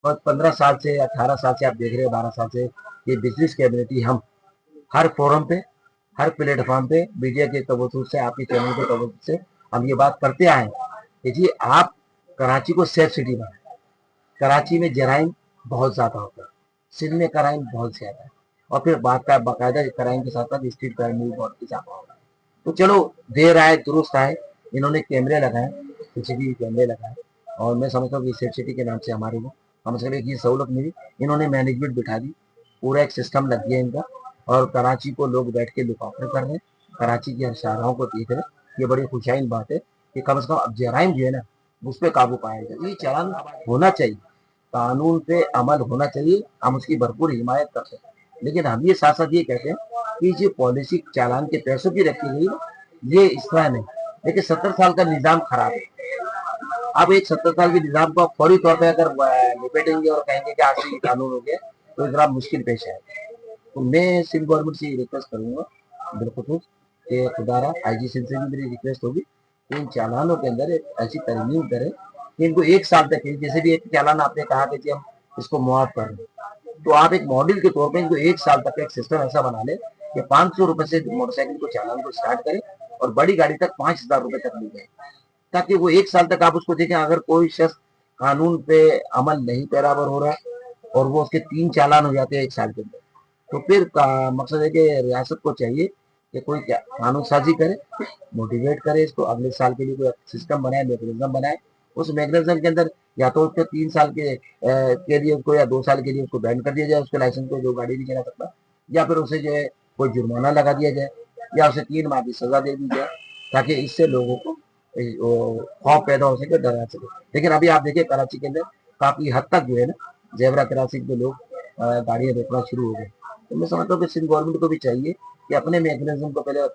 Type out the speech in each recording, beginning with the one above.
और 15 साल से 18 साल से आप देख रहे हैं, 12 साल से ये बिजनेस कम्युनिटी हम हर फोरम पे, हर प्लेटफॉर्म पे मीडिया के तवज्जो से, आपके चैनल के तवज्जो से हम ये बात करते आए हैं कि जी आप कराची को सेफ सिटी बनाए। कराची में जराइम बहुत ज़्यादा होता है, सिंध में क्राइम बहुत ज़्यादा है, और फिर बाकायदा क्राइम के साथ साथ स्ट्रीट क्राइम में भी बहुत इजाफा हो रहा है। तो चलो, देर आए दुरुस्त आए, इन्होंने कैमरे लगाए, सीसीटीवी कैमरे लगाए, और मैं समझता हूँ कि सेफ सिटी के नाम से हमारे को कम से कम एक ये सहूलत मिली। इन्होंने मैनेजमेंट बिठा दी, पूरा एक सिस्टम लग गया इनका, और कराची को लोग बैठ के लुक आफ्टर कर रहे हैं, कराची की हर शाहराहों को देख रहे हैं। ये बड़ी खुशाइन बात है कि कम से कम अब जराइम जो है ना, उस पर काबू पाया जाए। ये चालान होना चाहिए, कानून पे अमल होना चाहिए, हम उसकी भरपूर हिमायत करते हैं। लेकिन हम ये साथ साथ ये कहते हैं कि जो पॉलिसी चालान के पैसों की रखी गई, ये इस तरह नहीं। देखिए 70 साल का निज़ाम खराब है। आप एक 70 साल के निज़ाम को फौरी तौर पर अगर निपेटेंगे और कहेंगे कि आज से ये कानून हो गया, तो जरा मुश्किल पेश है। तो मैं सिंध गवर्नमेंट से ये रिक्वेस्ट करूंगा बिलखुसूस कि खुदारा आईजी सिंध से भी मेरी रिक्वेस्ट होगी कि इन चालानों के अंदर एक ऐसी तरमीम करें कि इनको 1 साल तक, जैसे भी एक चालान आपने कहा कि जी हम इसको मुआफ कर दें, तो आप एक मॉडल के तौर पर इनको 1 साल तक एक सिस्टम ऐसा बना ले कि 500 रुपए से मोटरसाइकिल को चालान को स्टार्ट करें और बड़ी गाड़ी तक 5,000 रुपए तक मिल जाए, ताकि वो 1 साल तक आप उसको देखें। अगर कोई शख्स कानून पे अमल नहीं पैरावर हो रहा और वो उसके 3 चालान हो जाते हैं 1 साल के अंदर, तो फिर मकसद है कि रियासत को चाहिए कि कोई कानून साजी करे, मोटिवेट करे इसको, अगले साल के लिए कोई सिस्टम बनाए, मैकेनिज्म बनाए। उस मैकेनिज्म के अंदर या तो उसके 3 साल के लिए उसको, या 2 साल के लिए उसको बैन कर दिया जाए, उसके लाइसेंस को, जो गाड़ी नहीं चला सकता, या फिर उसे जो है कोई जुर्माना लगा दिया जाए, या उसे 3 माह की सजा दे दी जाए, ताकि इससे लोगों को खौफ पैदा हो सके, डरा सके। लेकिन अभी आप देखिए कराची के अंदर काफी हद तक जो है ना, जेबरा क्रॉसिंग पे लोग गाड़ियां रोकना शुरू हो गए। तो मैं समझता हूँ कि सिंध गवर्नमेंट को भी चाहिए कि अपने मैकेनिज्म को पहले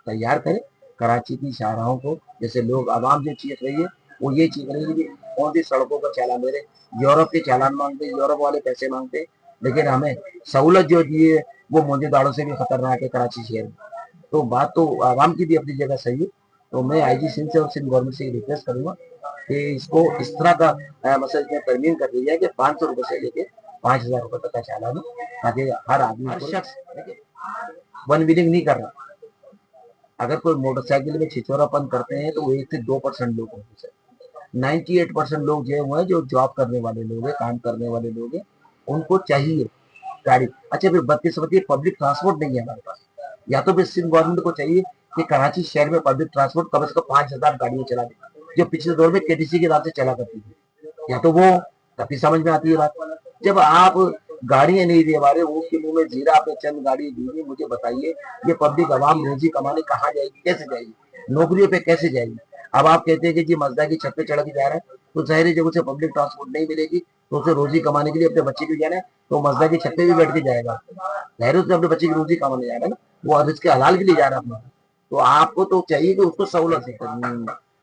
तैयार करे। कराची की शाहराहों को, जैसे लोग आवाम जो चीख रही है, वो ये चीख रही है कि कौन सी सड़कों का चालान दे रहे, यूरोप के चालान मांगते हैं, यूरोप वाले पैसे मांगते हैं, लेकिन हमें सहूलत जो दी है वो मोजे दाड़ों से भी खतरनाक है कराची शहर में। तो बात तो आवाम की भी अपनी जगह सही है। तो मैं आईजी सिंध से और सिंध गवर्नमेंट से रिक्वेस्ट करूंगा कि इसको इस तरह का मतलब इसमें तरमीम कर दी जाए कि 500 रुपए से लेके 5,000 रुपए तक का चालान हो, ताकि हर आदमी, हर शख्स वन व्हीलिंग नहीं कर रहा। अगर कोई मोटरसाइकिल में छिछोरापन करते हैं तो वो 1 से 2% लोग होंगे सर। 98% लोग जो है जो जॉब करने वाले लोग हैं, काम करने वाले लोग हैं, उनको चाहिए गाड़ी। अच्छा, फिर बदकिस्मती पब्लिक ट्रांसपोर्ट नहीं है हमारे पास। या तो फिर सिंध गवर्नमेंट को चाहिए कि कराची शहर में पब्लिक ट्रांसपोर्ट कम से कम 5,000 गाड़ियां चला दे, जो पिछले दौर में केटीसी के नाम से चला करती थी। या तो वो, तभी समझ में आती है बात। जब आप गाड़ियां नहीं दे पा रहे, उसके मुंह में जीरा, आपने चंद गाड़ी दी, मुझे बताइए ये पब्लिक आवाम रोजी कमाने कहाँ जाएगी, कैसे जाएगी, नौकरियों पे कैसे जाएगी। अब आप कहते हैं कि जी मजदा की छत पे चढ़ के जा रहा है, तो जाहिर है जब उसे पब्लिक ट्रांसपोर्ट नहीं मिलेगी तो उसे रोजी कमाने के लिए अपने बच्चे को जाना है, तो मजदा की छत पे भी बैठ के जाएगा, जाहिर है उसने अपने बच्चे की रोजी कमाने जाएगा ना, वो रिस्क के हलाल के लिए जा रहा है अपना। तो आपको तो चाहिए कि उसको सहूलत है।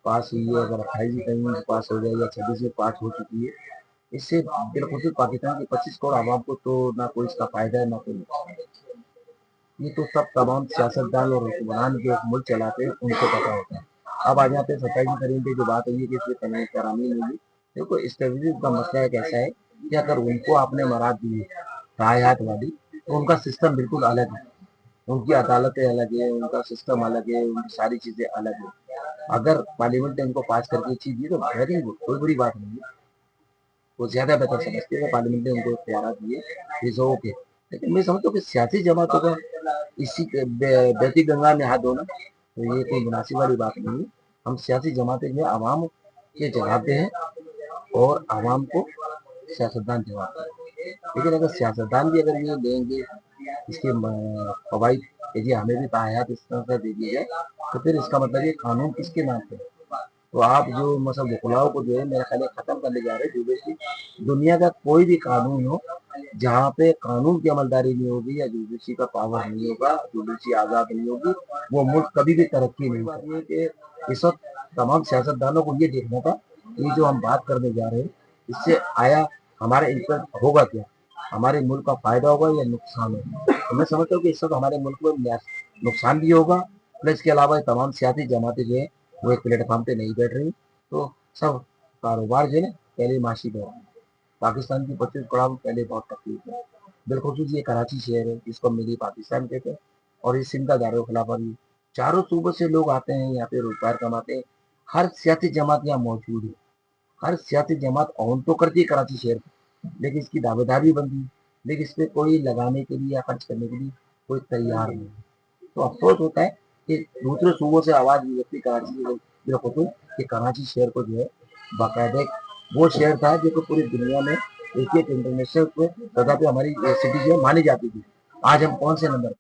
पास हुई है, अगर 28 कहीं पास हो जाए या 26 में पास हो चुकी है, इससे बिलखुसूस पाकिस्तान के 25 करोड़ आवाम को तो ना कोई इसका फायदा है ना कोई नुकसान है। ये तो सब तमाम सियासतदान और हुक्मरान जो मुल्क चलाते हैं उनको पता होता है। अब आ जाते हैं 27 तारीख पे जो बात हुई है कि इसमें तमाम करामी होगी। देखो इस तहजीब का मसला एक ऐसा है कि अगर उनको आपने मराद दी है रायत वाली, तो उनका सिस्टम बिल्कुल अलग है, उनकी अदालतें अलग है, उनका सिस्टम अलग है, उनकी सारी चीजें अलग है। अगर पार्लियामेंट ने उनको पास करके चीज दी तो वेरी गुड, कोई बुरी बात नहीं है, वो ज्यादा बेहतर समझते हैं, पार्लियामेंट ने उनको इख्तियार दिए, इज ओके। लेकिन मैं समझता हूँ कि सियासी जमातों का इसी बेती गंगा में हाथ धोना, तो ये कोई मुनासिब वाली बात नहीं है। हम सियासी जमातें जो आवाम के जवाब दे हैं और आवाम को सियासतदान जवाब दें। लेकिन अगर सियासतदान भी अगर ये लेंगे इसके फवाइद कि जी हमें भी तायात इस तरह से दे दिए जाए, तो फिर इसका मतलब ये कानून किसके नाम पे है? तो आप जो मतलब वकलाओं को जो है मेरा ख्याल है खत्म करने जा रहे हैं। जुडिशरी, दुनिया का कोई भी कानून हो जहाँ पे कानून की अमलदारी नहीं होगी या जुडिशरी का पावर नहीं होगा, जुडिशरी आजाद नहीं होगी, वो मुल्क कभी भी तरक्की नहीं करेगा। कि इस वक्त तमाम सियासतदानों को ये देखना था कि जो हम बात करने जा रहे हैं इससे आया हमारे इम्पैक्ट होगा क्या, हमारे मुल्क का फायदा होगा या नुकसान होगा। तो मैं समझता हूँ कि इस वक्त हमारे मुल्क में नुकसान भी होगा, प्लस के अलावा तमाम सियासी जमातें जो है वो एक प्लेटफॉर्म पे नहीं बैठ रही, तो सब कारोबार जो है ना पहले माशी पे पाकिस्तान की 25 पड़ाव पहले बहुत तकलीफ है। बिलखसूस ये कराची शहर है जिसको मिनी पाकिस्तान कहते हैं, और ये सिंध का दारुल खिलाफा भी। चारों सूबों से लोग आते हैं यहाँ पे रोजगार कमाते हैं। हर सियासी जमात यहाँ मौजूद है। हर सियासी जमात ऑन तो करती है कराची शहर को, लेकिन इसकी दावेदारी बनती है, लेकिन इस पे कोई लगाने के लिए या खर्च करने के लिए कोई तैयार नहीं है। तो अफसोस होता है कि दूसरे सूबों से आवाज निकलती कराची के बिलखसूस कि कराची शहर को जो है बाकायदा वो शहर था जो पूरी दुनिया में एक इंटरनेशनल सतह पे हमारी सिटी जो है मानी जाती थी। आज हम कौन से नंबर